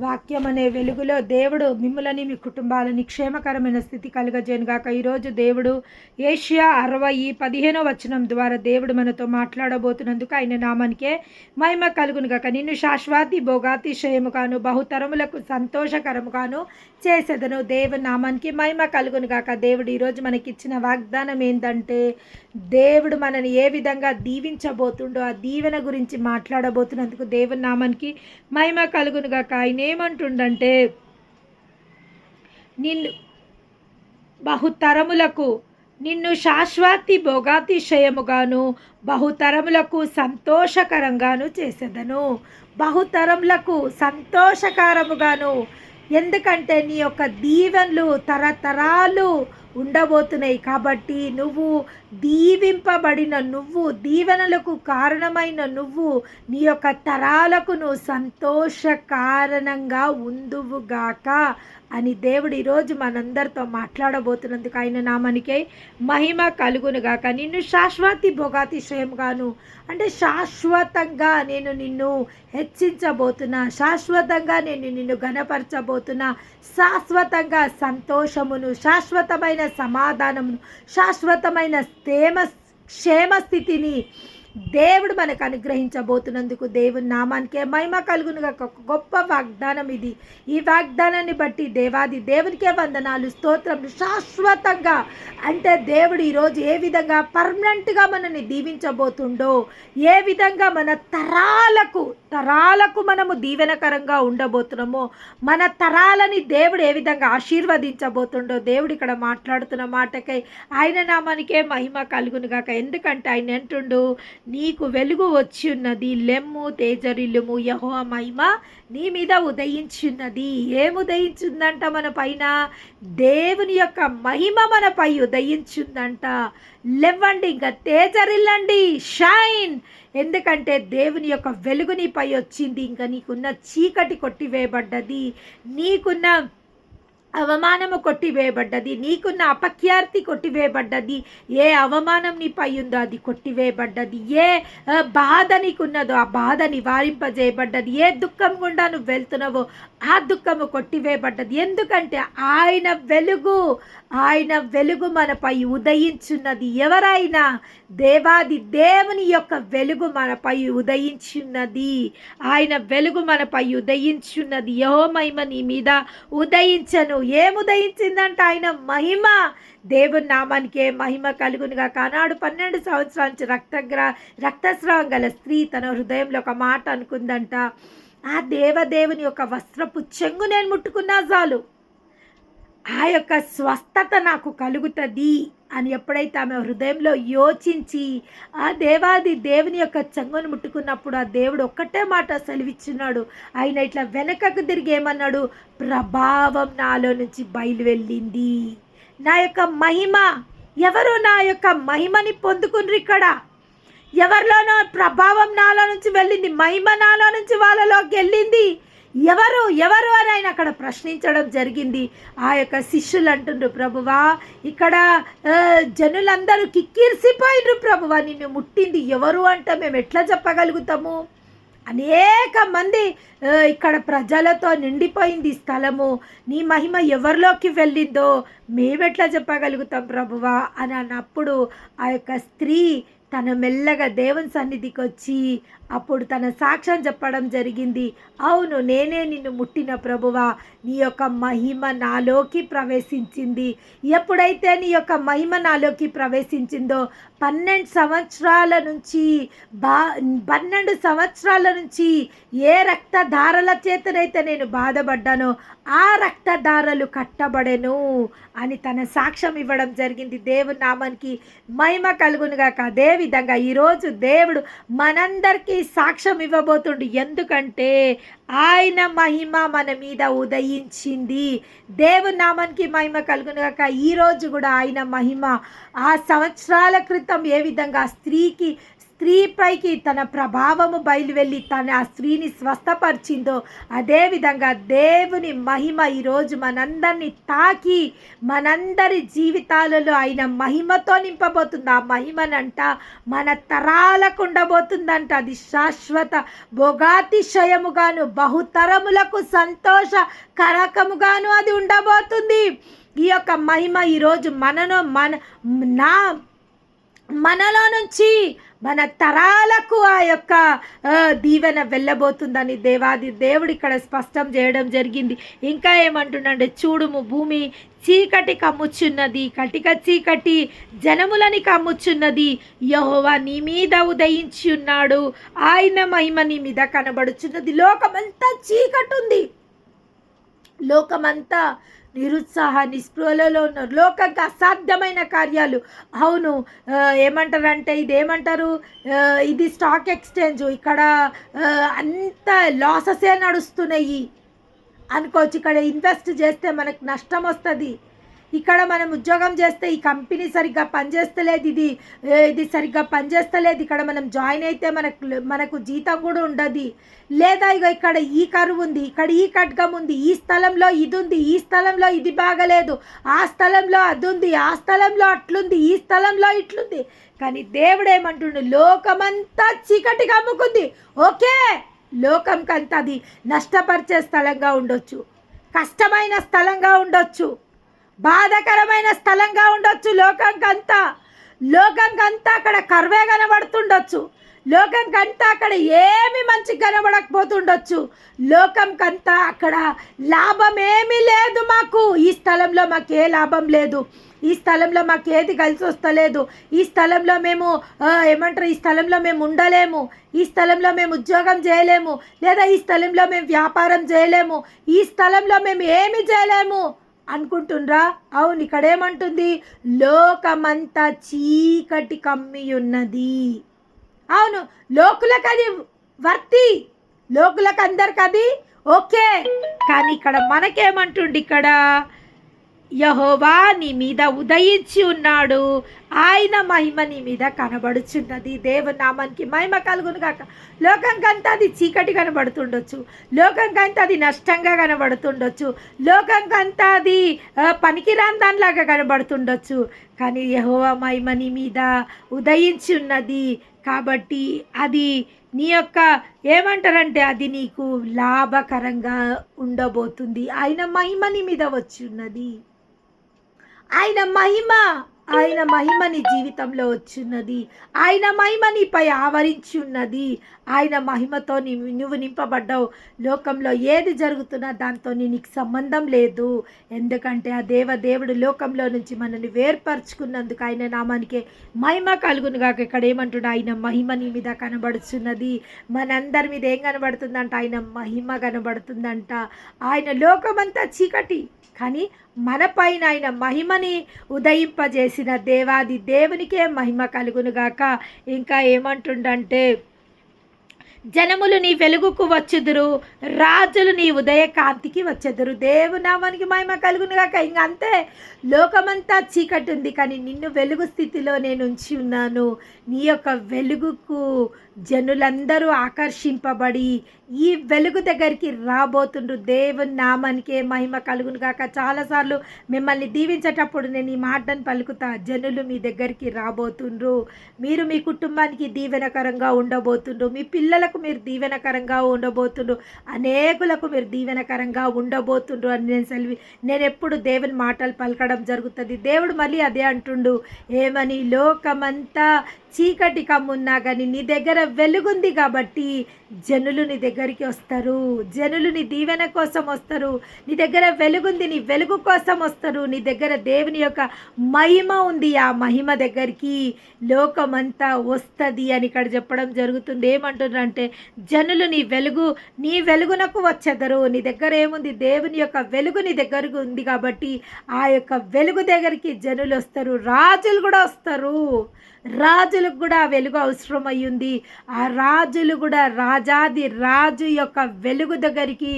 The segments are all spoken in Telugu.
వాక్యం అనే వెలుగులో దేవుడు మిమ్మల్ని మీ కుటుంబాలని క్షేమకరమైన స్థితి కలుగజేయనుగాక. ఈరోజు దేవుడు ఏషియా 60:15 ద్వారా దేవుడు మనతో మాట్లాడబోతున్నందుకు ఆయన నామానికే మహిమ కలుగునుగాక. నిన్ను శాశ్వతి భోగాతిశయముగాను బహుతరములకు సంతోషకరముగాను చేసేదను. దేవుని నామానికి మహిమ కలుగునుగాక. దేవుడు ఈరోజు మనకిచ్చిన వాగ్దానం ఏంటంటే, దేవుడు మనని ఏ విధంగా దీవించబోతుండో ఆ దీవెన గురించి మాట్లాడబోతున్నందుకు దేవుని నామానికి మహిమ కలుగునుగాక. ఆయన ఏమంటుండంటే, నిన్ను బహుతరములకు నిన్ను శాశ్వతి భోగాతిశయముగాను బహుతరములకు సంతోషకరంగాను చేసేదను. బహుతరములకు సంతోషకరముగాను. ఎందుకంటే నీ యొక్క దీవెనలు తరతరాలు ఉండబోతున్నాయి కాబట్టి నువ్వు దీవింపబడిన నువ్వు, దీవెనలకు కారణమైన నువ్వు, నీ యొక్క తరాలకు నువ్వు సంతోష కారణంగా ఉందువుగాక అని దేవుడు ఈరోజు మనందరితో మాట్లాడబోతున్నందుకు ఆయన నామానికై మహిమ కలుగునుగాక. నిన్ను శాశ్వతి భోగాతిశయంగాను అంటే శాశ్వతంగా నేను నిన్ను హెచ్చించబోతున్నా, శాశ్వతంగా నేను నిన్ను ఘనపరచబోతున్నా, శాశ్వతంగా సంతోషమును, శాశ్వతమైన సమాధానమును, శాశ్వతమైన క్షేమ స్థితిని దేవుడు మనకు అనుగ్రహించబోతున్నందుకు దేవుని నామానికే మహిమ కలుగునుగా. ఒక గొప్ప వాగ్దానం ఇది. ఈ వాగ్దానాన్ని బట్టి దేవునికే వందనాలు, స్తోత్రములు. శాశ్వతంగా అంటే దేవుడు ఈరోజు ఏ విధంగా పర్మనెంట్గా మనల్ని దీవించబోతుండో, ఏ విధంగా మన తరాలకు మనము దీవెనకరంగా ఉండబోతున్నామో, మన తరాలని దేవుడు ఏ విధంగా ఆశీర్వదించబోతుండో దేవుడు ఇక్కడ మాట్లాడుతున్న మాటకై ఆయన నామానికే మహిమ కలుగునుగాక. ఎందుకంటే ఆయన అంటుండు, నీకు వెలుగు వచ్చి ఉన్నది, లెమ్ము తేజరిల్లుము, యెహోవా మహిమ నీ మీద ఉదయించున్నది. ఏముదయించుందంట? మన పైన దేవుని యొక్క మహిమ మనపై ఉదయించుందంట. లెవ్వండి, ఇంకా తేజరిల్లండి, షైన్. ఎందుకంటే దేవుని యొక్క వెలుగు నీపై వచ్చింది. ఇంకా నీకున్న చీకటి కొట్టివేయబడ్డది, నీకున్న అవమానము కొట్టివేయబడ్డది, నీకున్న అపఖ్యాతి కొట్టివేయబడ్డది. ఏ అవమానం నీపై ఉందో అది కొట్టివేయబడ్డది. ఏ బాధ నీకున్నదో ఆ బాధ నివారింపజేయబడ్డది. ఏ దుఃఖం గుండా నువ్వు వెళ్తున్నావో ఆ దుఃఖము కొట్టివేయబడ్డది. ఎందుకంటే ఆయన వెలుగు మనపై ఉదయించున్నది. ఎవరైనా దేవాది దేవుని యొక్క వెలుగు మనపై ఉదయించున్నది. ఆయన వెలుగు మనపై ఉదయించున్నది. యెహోవా మహిమ నీ మీద ఉదయించను. ఏముదయించిందంట? ఆయన మహిమ. దేవుని నామానికే మహిమ కలుగునుగా. ఆనాడు 12 సంవత్సరాల నుంచి రక్తస్రావం గల స్త్రీ తన హృదయంలో ఒక మాట అనుకుందంట, ఆ దేవదేవుని యొక్క వస్త్రపు చెంగు నేను ముట్టుకున్నా చాలు, ఆ యొక్క స్వస్థత నాకు కలుగుతుంది అని ఎప్పుడైతే ఆమె హృదయంలో యోచించి ఆ దేవుని యొక్క చెంగును ముట్టుకున్నప్పుడు ఆ దేవుడు ఒక్కటే మాట సెలవిచ్చున్నాడు. ఆయన ఇట్లా వెనకకు తిరిగి ఏమన్నాడు? ప్రభావం నాలో నుంచి బయలు వెళ్ళింది. నా యొక్క మహిమ, ఎవరు నా యొక్క మహిమని పొందుకున్నారు? ఇక్కడ ఎవరిలోనో ప్రభావం నాలో నుంచి వెళ్ళింది, మహిమ నాలో నుంచి వాళ్ళలోకి వెళ్ళింది. ఎవరు అని ఆయన అక్కడ ప్రశ్నించడం జరిగింది. ఆ యొక్క శిష్యులు అంటుండ్రు, ప్రభువా ఇక్కడ జనులందరూ కిక్కిరిసిపోయినరు, ప్రభువా నిన్ను ముట్టింది ఎవరు అంటే మేము ఎట్లా చెప్పగలుగుతాము? అనేక మంది ఇక్కడ ప్రజలతో నిండిపోయింది స్థలము, నీ మహిమ ఎవరిలోకి వెళ్ళిందో మేమెట్లా చెప్పగలుగుతాం ప్రభువా అని అన్నప్పుడు ఆ యొక్క స్త్రీ తన మెల్లగా దేవుని సన్నిధికి వచ్చి అప్పుడు తన సాక్ష్యం చెప్పడం జరిగింది. అవును, నేనే నిన్ను ముట్టిన ప్రభువా, నీ యొక్క మహిమ నాలోకి ప్రవేశించింది. ఎప్పుడైతే నీ యొక్క మహిమ నాలోకి ప్రవేశించిందో 12 సంవత్సరాల నుంచి ఏ రక్తధారల చేతనైతే నేను బాధపడ్డానో ఆ రక్తధారలు కట్టబడెను అని తన సాక్ష్యం ఇవ్వడం జరిగింది. దేవుని నామానికి మహిమ కలుగునుగాక. అదే విధంగా ఈరోజు దేవుడు మనందరికీ సాక్ష్యం ఇవ్వబోతుండు. ఎందుకంటే ఆయన మహిమ మన మీద ఉదయించింది. దేవుని నామానికి మహిమ కలుగునుగాక. ఈరోజు కూడా ఆయన మహిమ ఆ సంవత్సరాల క్రితం ఏ విధంగా స్త్రీపైకి తన ప్రభావము బయలువెళ్ళి తన ఆ స్త్రీని స్వస్థపరిచిందో అదేవిధంగా దేవుని మహిమ ఈరోజు మనందరినీ తాకి మనందరి జీవితాలలో ఆయన మహిమతో నింపబోతుంది. ఆ మహిమనంట మన తరాలకు ఉండబోతుందంట. అది శాశ్వత భోగాతిశయముగాను బహుతరములకు సంతోషకరకముగాను అది ఉండబోతుంది. ఈ యొక్క మహిమ ఈరోజు మనలో నుంచి మన తరాలకు ఆ యొక్క దీవెన వెళ్ళబోతుందని దేవాది దేవుడు ఇక్కడ స్పష్టం చేయడం జరిగింది. ఇంకా ఏమంటున్నాడు, చూడుము భూమి చీకటి కమ్ముచున్నది, కటిక చీకటి జనములని కమ్ముచున్నది, యెహోవా నీ మీద ఉదయించి ఉన్నాడు, ఆయన మహిమ నీ మీద కనబడుచున్నది. లోకమంతా చీకటి ఉంది, లోకమంతా నిరుత్సాహ నిస్పృహలలో ఉన్నారు. లోకంకి అసాధ్యమైన కార్యాలు. అవును, ఏమంటారంటే ఇదేమంటారు, ఇది స్టాక్ ఎక్స్చేంజ్, ఇక్కడ అంత లాసెసే నడుస్తున్నాయి అనుకోవచ్చు. ఇక్కడ ఇన్వెస్ట్ చేస్తే మనకు నష్టం వస్తుంది, ఇక్కడ మనం ఉద్యోగం చేస్తే ఈ కంపెనీ సరిగ్గా పనిచేస్తలేదు, ఇది సరిగ్గా పనిచేస్తలేదు, ఇక్కడ మనం జాయిన్ అయితే మనకు జీతం కూడా ఉండదు, లేదా ఇక్కడ ఈ కరువు ఉంది, ఇక్కడ ఈ ఖడ్గం ఉంది, ఈ స్థలంలో ఇది ఉంది, ఈ స్థలంలో ఇది బాగలేదు, ఆ స్థలంలో అది ఉంది, ఆ స్థలంలో అట్లుంది, ఈ స్థలంలో ఇట్లుంది. కానీ దేవుడు ఏమంటుండు, లోకమంతా చీకటి కమ్ముకుంది. ఓకే, లోకంకంతా అది నష్టపరిచే స్థలంగా ఉండొచ్చు, కష్టమైన స్థలంగా ఉండొచ్చు, బాధాకరమైన స్థలంగా ఉండొచ్చు. లోకంకంతా అక్కడ కర్వే కనబడుతుండొచ్చు, లోకంకంతా అక్కడ ఏమి మంచి కనబడకపోతుండొచ్చు, లోకంకంతా అక్కడ లాభం ఏమీ లేదు. మాకు ఈ స్థలంలో మాకు ఏ లాభం లేదు, ఈ స్థలంలో మాకు ఏది కలిసి వస్తలేదు, ఈ స్థలంలో మేము ఈ స్థలంలో మేము ఉండలేము, ఈ స్థలంలో మేము ఉద్యోగం చేయలేము, లేదా ఈ స్థలంలో మేము వ్యాపారం చేయలేము, ఈ స్థలంలో మేము ఏమి చేయలేము అనుకుంటుండ్రా? అవును, ఇక్కడేమంటుంది, లోకమంతా చీకటి కమ్మి ఉన్నది. అవును, లోకులకు అది వర్తి, లోకులకు అందరికి అది ఓకే. కానీ ఇక్కడ మనకేమంటుండి, ఇక్కడ యెహోవా నీ మీద ఉదయించి ఉన్నాడు, ఆయన మహిమ నీ మీద కనబడుచున్నది. దేవుని నామానికి మహిమ కలుగును గాక. లోకంకంతా అది చీకటి కనబడుతుండొచ్చు, లోకంకంతా అది నష్టంగా కనబడుతుండొచ్చు, లోకంకంతా అది పనికిరాని దానిలాగా కనబడుతుండొచ్చు. కానీ యెహోవా మహిమ నీ మీద ఉదయించి ఉన్నది కాబట్టి అది నీ యొక్క ఏమంటారంటే అది నీకు లాభకరంగా ఉండబోతుంది. ఆయన మహిమ నీ మీద వచ్చి ఉన్నది, ఆయన మహిమ నీ జీవితంలో వచ్చిన్నది, ఆయన మహిమ నీపై ఆవరించి ఉన్నది, ఆయన మహిమతో నువ్వు నింపబడ్డావు. లోకంలో ఏది జరుగుతున్నా దాంతో నీకు సంబంధం లేదు, ఎందుకంటే ఆ దేవుడు లోకంలో నుంచి మనల్ని వేర్పరచుకున్నందుకు ఆయన నామానికే మహిమ కలుగును గాక. ఇక్కడ ఏమంటున్నా, ఆయన మహిమ నీ మీద కనబడుతున్నది. మనందరి మీద ఏం కనబడుతుందంట, ఆయన మహిమ కనబడుతుందంట. ఆయన లోకమంతా చీకటి, కానీ మన పైన ఆయన మహిమని ఉదయింపజేసిన దేవాది దేవునికే మహిమ కలుగునుగాక. ఇంకా ఏమంటుండంటే, జనములు నీ వెలుగుకు వచ్చుదురు, రాజులు నీ ఉదయకాంతికి వచ్చెదరు. దేవునామానికి మహిమ కలుగునుగాక. ఇంక అంతే, లోకమంతా చీకటి ఉంది, కానీ నిన్ను వెలుగు స్థితిలో నేను ఉంచి ఉన్నాను. నీ యొక్క వెలుగుకు జనులందరూ ఆకర్షింపబడి ఈ వెలుగు దగ్గరికి రాబోతుండ్రు. దేవుని నామానికే మహిమ కలుగును గాక. చాలాసార్లు మిమ్మల్ని దీవించేటప్పుడు నేను ఈ మాటను పలుకుతా, జనులు మీ దగ్గరికి రాబోతుండ్రు, మీరు మీ కుటుంబానికి దీవెనకరంగా ఉండబోతుండ్రు, మీ పిల్లలకు మీరు దీవెనకరంగా ఉండబోతుండ్రు, అనేకులకు మీరు దీవెనకరంగా ఉండబోతుండ్రు అని నేను ఎప్పుడు దేవుని మాటలు పలకడం జరుగుతుంది. దేవుడు మళ్ళీ అదే అంటుండు, ఏమని, లోకమంతా చీకటి కమ్మున్నా కానీ నీ దగ్గర వెలుగుంది కాబట్టి జనులు నీ దగ్గరికి వస్తారు, జనులు నీ దీవెన కోసం వస్తారు. నీ దగ్గర వెలుగుంది, నీ వెలుగు కోసం వస్తారు. నీ దగ్గర దేవుని యొక్క మహిమ ఉంది, ఆ మహిమ దగ్గరికి లోకమంతా వస్తుంది అని ఇక్కడ చెప్పడం జరుగుతుంది. ఏమంటున్నారంటే, జనులు నీ వెలుగునకు వచ్చెదరు. నీ దగ్గర ఏముంది, దేవుని యొక్క వెలుగు నీ దగ్గరకు ఉంది కాబట్టి ఆ యొక్క వెలుగు దగ్గరికి జనులు వస్తారు, రాజులు కూడా వస్తారు. రాజులు రాజులకు కూడా ఆ వెలుగు అవసరమయ్యింది. ఆ రాజులు కూడా రాజాది రాజు యొక్క వెలుగు దగ్గరికి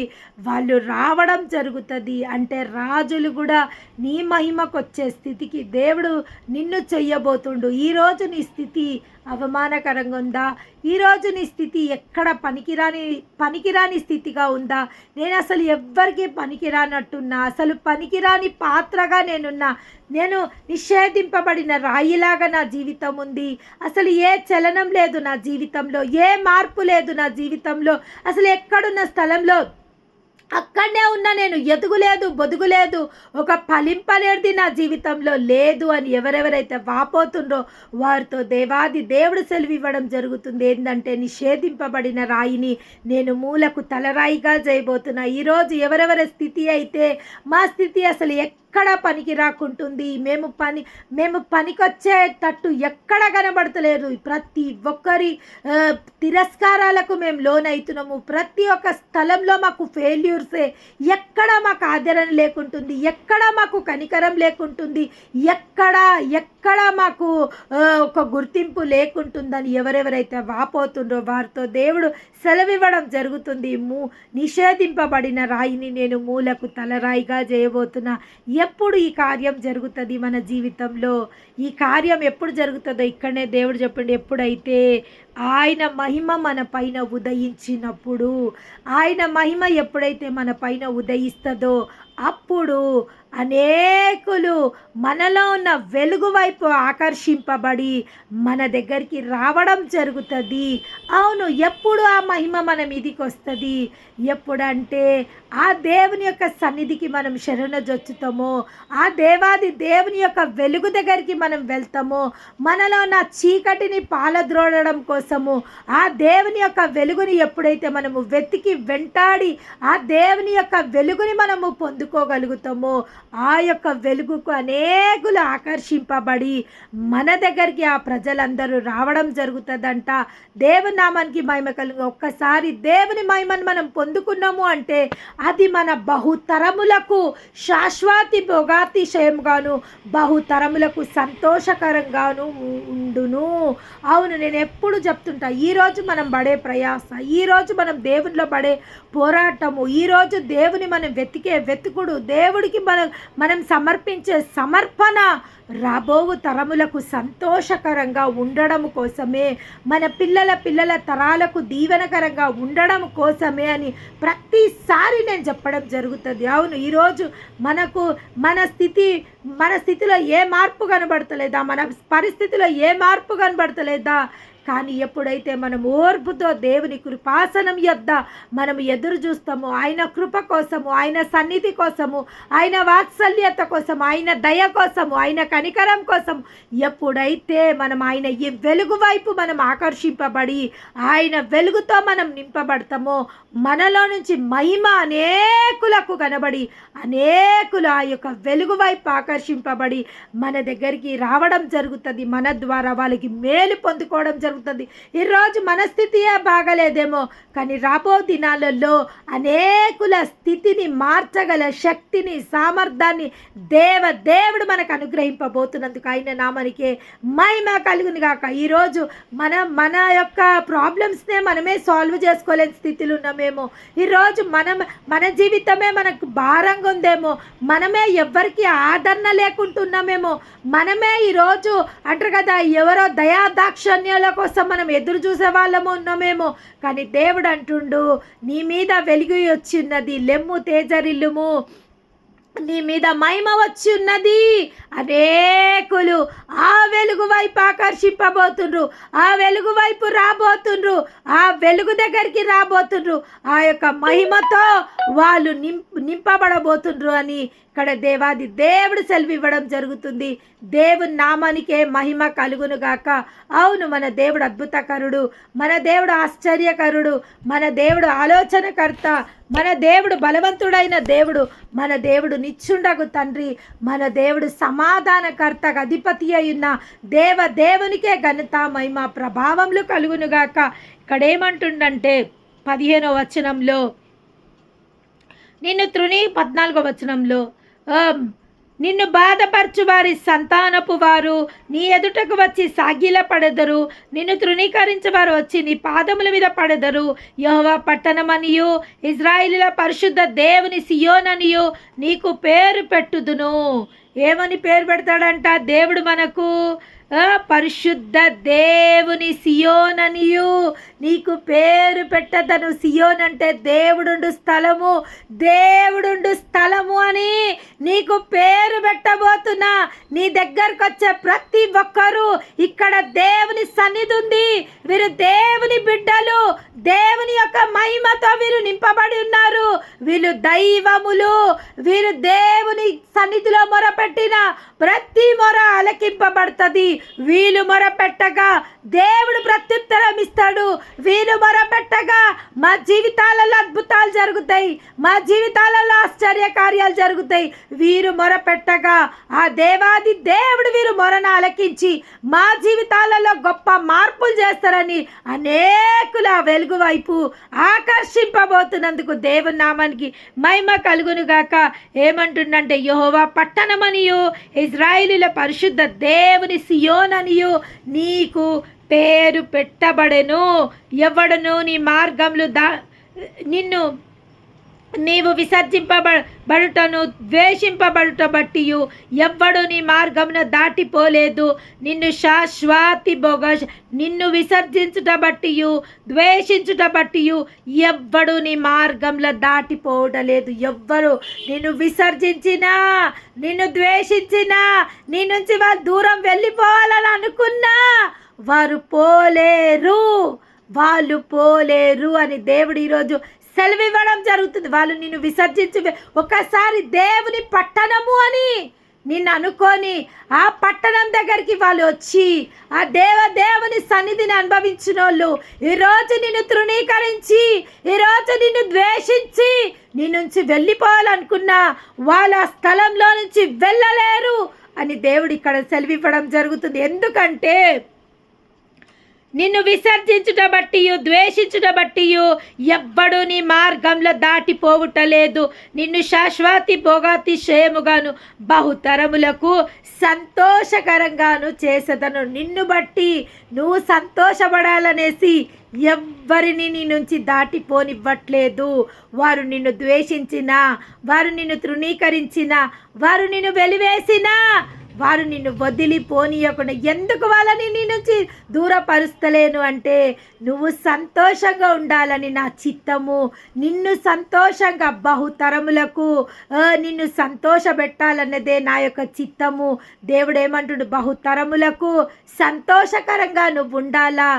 వాళ్ళు రావడం జరుగుతుంది. అంటే రాజులు కూడా నీ మహిమకు వచ్చే స్థితికి దేవుడు నిన్ను చెయ్యబోతుండు. ఈరోజు నీ స్థితి అవమానకరంగా ఉందా? ఈరోజు నీ స్థితి ఎక్కడ పనికిరాని స్థితిగా ఉందా? నేను అసలు ఎవ్వరికి పనికిరానట్టున్నా, అసలు పనికిరాని పాత్రగా నేను నిషేధింపబడిన రాయిలాగా నా జీవితం ఉంది. అసలు ఏ చలనం లేదు నా జీవితంలో, ఏ మార్పు లేదు నా జీవితంలో. అసలు ఎక్కడున్న స్థలంలో అక్కడనే ఉన్నా, నేను ఎదుగులేదు, బొదుగులేదు, ఒక ఫలింపనేది నా జీవితంలో లేదు అని ఎవరెవరైతే వాపోతుండ్రో వారితో దేవాది దేవుడు సెలవివ్వడం జరుగుతుంది. ఏంటంటే నిషేధింపబడిన రాయిని నేను మూలకు తలరాయిగా చేయబోతున్నా. ఈరోజు ఎవరెవరి స్థితి అయితే మా స్థితి అసలు ఎక్కడ పనికి రాకుంటుంది, మేము పనికొచ్చేటట్టు ఎక్కడ కనబడతలేరు, ప్రతి ఒక్కరి తిరస్కారాలకు మేము లోనవుతున్నాము, ప్రతి ఒక్క స్థలంలో మాకు ఫెయిల్యూర్సే, ఎక్కడ మాకు ఆదరణ లేకుంటుంది, ఎక్కడ మాకు కనికరం లేకుంటుంది, ఎక్కడ మాకు ఒక గుర్తింపు లేకుంటుందని ఎవరెవరైతే వాపోతుండ్రో వారితో దేవుడు సెలవివ్వడం జరుగుతుంది. నిషేధింపబడిన రాయిని నేను మూలకు తలరాయిగా చేయబోతున్నా. ఎప్పుడు ఈ కార్యం జరుగుతుంది మన జీవితంలో? ఈ కార్యం ఎప్పుడు జరుగుతుందో ఇక్కడనే దేవుడు చెప్పండి. ఎప్పుడైతే ఆయన మహిమ మన పైన ఉదయించినప్పుడు, ఆయన మహిమ ఎప్పుడైతే మన పైన ఉదయిస్తుందో అప్పుడు అనేకులు మనలో ఉన్న వెలుగు వైపు ఆకర్షింపబడి మన దగ్గరికి రావడం జరుగుతుంది. అవును, ఎప్పుడు ఆ మహిమ మన మీదికి వస్తుంది? ఎప్పుడంటే ఆ దేవుని యొక్క సన్నిధికి మనం శరణజొచ్చుతామో, ఆ దేవాది దేవుని యొక్క వెలుగు దగ్గరికి మనం వెళ్తామో, మనలో ఉన్న చీకటిని పాలద్రోడడం కోసము ఆ దేవుని యొక్క వెలుగుని ఎప్పుడైతే మనము వెతికి వెంటాడి ఆ దేవుని యొక్క వెలుగుని మనము పొందుకోగలుగుతామో, ఆ యొక్క వెలుగుకు అనేకులు ఆకర్షింపబడి మన దగ్గరికి ఆ ప్రజలందరూ రావడం జరుగుతుందంట. దేవుని నామానికి మహిమ కలుగు. ఒక్కసారి దేవుని మహిమను మనం పొందుకున్నాము అంటే అది మన బహుతరములకు శాశ్వతి భోగాతిశయంగాను, బహుతరములకు సంతోషకరంగాను ఉండును. అవును, నేను ఎప్పుడు చెప్తుంటా, ఈరోజు మనం పడే ప్రయాస, ఈరోజు మనం దేవునిలో పడే పోరాటము, ఈరోజు దేవుని మనం వెతుకుడు, దేవుడికి మనం సమర్పించే సమర్పణ రాబోవు తరములకు సంతోషకరంగా ఉండడం కోసమే, మన పిల్లల తరాలకు దీవెనకరంగా ఉండడం కోసమే అని ప్రతిసారి నేను చెప్పడం జరుగుతుంది. అవును, ఈరోజు మన స్థితిలో ఏ మార్పు కనబడతలేదా? మన పరిస్థితిలో ఏ మార్పు కనబడతలేదా? కానీ ఎప్పుడైతే మనం ఓర్పుతో దేవుని కృపాసనం యొద్ద మనం ఎదురు చూస్తామో, ఆయన కృప కోసము, ఆయన సన్నిధి కోసము, ఆయన వాత్సల్యత కోసము, ఆయన దయ కోసము, ఆయన కనికరం కోసం ఎప్పుడైతే మనం ఆయన ఈ వెలుగు వైపు మనం ఆకర్షింపబడి ఆయన వెలుగుతో మనం నింపబడతామో, మనలో నుంచి మహిమ అనేకులకు కనబడి అనేకులు ఆ యొక్క వెలుగు వైపు ఆకర్షింపబడి మన దగ్గరికి రావడం జరుగుతుంది. మన ద్వారా వాళ్ళకి మేలు పొందుకోవడం జరుగుతుంది. ఈరోజు మన స్థితియే బాగలేదేమో, కానీ రాబో దినాలలో అనేకుల స్థితిని మార్చగల శక్తిని, సామర్థ్యాన్ని దేవుడు మనకు అనుగ్రహింపబోతున్నందుకు ఆయన నామానికే మహిమ కలుగును గాక. ఈరోజు మన యొక్క ప్రాబ్లమ్స్నే మనమే సాల్వ్ చేసుకోలేని స్థితిలో ఉన్నామేమో, ఈరోజు మన జీవితమే మనకు భారంగా ఉందేమో, మనమే ఎవ్వరికి ఆదరణ లేకుంటున్నామేమో, మనమే ఈరోజు అంటారు కదా, ఎవరో దయాదాక్షణ్యాల కోసం మనం ఎదురు చూసే వాళ్ళము ఉన్నామేమో. కానీ దేవుడు అంటుండు, నీ మీద వెలుగు వచ్చిన్నది, లెమ్ము తేజరిల్లుము, నీ మీద మహిమ వచ్చి ఉన్నది. అనేకులు ఆ వెలుగు వైపు ఆకర్షింపబోతుండ్రు, ఆ వెలుగు వైపు రాబోతుండ్రు, ఆ వెలుగు దగ్గరికి రాబోతుండ్రు, ఆ యొక్క మహిమతో వాళ్ళు నింపబడబోతుండ్రు అని ఇక్కడ దేవాది దేవుడు సెలవివ్వడం జరుగుతుంది. దేవుని నామానికే మహిమ కలుగును గాక. అవును, మన దేవుడు అద్భుతకరుడు, మన దేవుడు ఆశ్చర్యకరుడు, మన దేవుడు ఆలోచనకర్త, మన దేవుడు బలవంతుడైన దేవుడు, మన దేవుడు నిత్యుండగు తండ్రి, మన దేవుడు సమాధానకర్తకు అధిపతి అయిన దేవునికే ఘనత మహిమ ప్రభావములు కలుగునుగాక. ఇక్కడ ఏమంటుండంటే 15వ వచనంలో, నిన్ను 14వ వచనంలో నిన్ను బాధపరచు వారి సంతానపు వారు నీ ఎదుటకు వచ్చి సాగిల పడెదరు. నిన్ను తృణీకరించే వారు వచ్చి నీ పాదముల మీద పడెదరు. యెహోవా పట్టణమనియు ఇశ్రాయేలుల పరిశుద్ధ దేవుని సియోననియు నీకు పేరు పెట్టుదును. ఏమని పేరు పెడతాడంట దేవుడు మనకు? పరిశుద్ధ దేవుని సియోననియు నీకు పేరు పెట్టదను. సియోన్ అంటే దేవుడుండు స్థలము, దేవుడుండు స్థలము అని నీకు పేరు పెట్టబోతున్నా. నీ దగ్గరకు వచ్చే ప్రతి ఒక్కరూ ఇక్కడ దేవుని సన్నిధి ఉంది, వీరు దేవుని బిడ్డలు, దేవుని యొక్క మహిమతో వీరు నింపబడి ఉన్నారు, వీళ్ళు దైవములు. వీరు దేవుని సన్నిధిలో మొరపెట్టిన ప్రతి మొర ఆలకింపబడుతుంది. వీళ్ళు మొరపెట్టగా దేవుడు ప్రత్యుత్తరం ఇస్తాడు. వీళ్ళు మొరపెట్టగా మా జీవితాలలో అద్భుతాలు జరుగుతాయి, మా జీవితాలలో ఆశ్చర్య కార్యాలు జరుగుతాయి. వీరు మొరపెట్టగా ఆ దేవాది దేవుడు వీరు మొరను ఆలకించి మా జీవితాలలో గొప్ప మార్పులు చేస్తారని అనేకుల వెలుగు వైపు ఆకర్షింపబోతున్నందుకు దేవుని నామానికి మహిమ కలుగును గాక. ఏమంటుండంటే యెహోవా పట్టణమనియు ఇశ్రాయేలుల పరిశుద్ధ దేవుని సియోననియు నీకు పేరు పెట్టబడెను. ఎవడును నీ మార్గములు నీవు విసర్జింపబడుటను ద్వేషింపబడుట బట్టియు ఎవ్వడు నీ మార్గమున దాటిపోలేదు. నిన్ను విసర్జించుట బట్టియు ద్వేషించుట బట్టియు ఎవ్వడు నీ మార్గంలో దాటిపోవడలేదు. ఎవ్వరు నిన్ను విసర్జించినా, నిన్ను ద్వేషించినా, నీ నుంచి వాళ్ళు దూరం వెళ్ళిపోవాలని అనుకున్నా వాళ్ళు పోలేరు అని దేవుడు ఈరోజు సెలవివ్వడం జరుగుతుంది. వాళ్ళు నిన్ను విసర్జించి ఒకసారి దేవుని పట్టణము అని నిన్ను అనుకొని ఆ పట్టణం దగ్గరికి వాళ్ళు వచ్చి ఆ దేవుని సన్నిధిని అనుభవించిన వాళ్ళు ఈరోజు నిన్ను తృణీకరించి, ఈరోజు నిన్ను ద్వేషించి నీ నుంచి వెళ్ళిపోవాలనుకున్నా వాళ్ళు ఆ స్థలంలో నుంచి వెళ్ళలేరు అని దేవుడు ఇక్కడ సెలవివ్వడం జరుగుతుంది. ఎందుకంటే నిన్ను విసర్జించుట బట్టియు ద్వేషించుట బట్టియు ఎవ్వడు నీ మార్గంలో దాటిపోవుటలేదు. నిన్ను శాశ్వతి భోగాతిశయముగాను బహుతరములకు సంతోషకరంగాను చేసేదను. నిన్ను బట్టి నువ్వు సంతోషపడాలనేసి ఎవ్వరిని నీ నుంచి దాటిపోనివ్వట్లేదు. వారు నిన్ను ద్వేషించినా, వారు నిన్ను తృణీకరించినా, వారు నిన్ను వెలివేసినా, వారు నిన్ను వదిలిపోనీయకుండా ఎందుకు వాళ్ళని నీ నుంచి దూరపరుస్తలేను అంటే నువ్వు సంతోషంగా ఉండాలని నా చిత్తము. నిన్ను సంతోషంగా బహుతరములకు నిన్ను సంతోషపెట్టాలన్నదే నా యొక్క చిత్తము. దేవుడు ఏమంటుడు? బహుతరములకు సంతోషకరంగా నువ్వు ఉండాలా,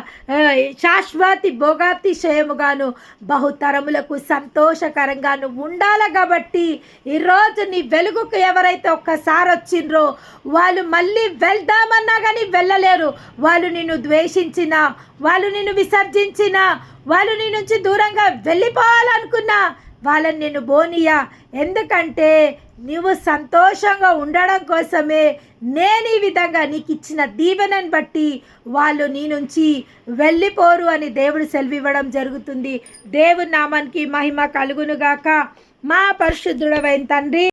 శాశ్వతి భోగాతిశయముగాను బహుతరములకు సంతోషకరంగా నువ్వు ఉండాలా. కాబట్టి ఈరోజు నీ వెలుగుకు ఎవరైతే ఒక్కసారి వచ్చిండ్రో వాళ్ళు మళ్ళీ వెళ్దామన్నా కానీ వెళ్ళలేరు. వాళ్ళు నిన్ను ద్వేషించినా, వాళ్ళు నిన్ను విసర్జించినా, వాళ్ళు నీ నుంచి దూరంగా వెళ్ళిపోవాలనుకున్నా వాళ్ళని నేను బోనియా. ఎందుకంటే నువ్వు సంతోషంగా ఉండడం కోసమే నేను ఈ విధంగా నీకు ఇచ్చిన దీవెనని బట్టి వాళ్ళు నీ నుంచి వెళ్ళిపోరు అని దేవుడు సెలవివ్వడం జరుగుతుంది. దేవుని నామానికి మహిమ కలుగునుగాక. మా పరిశుద్ధుడవైన తండ్రి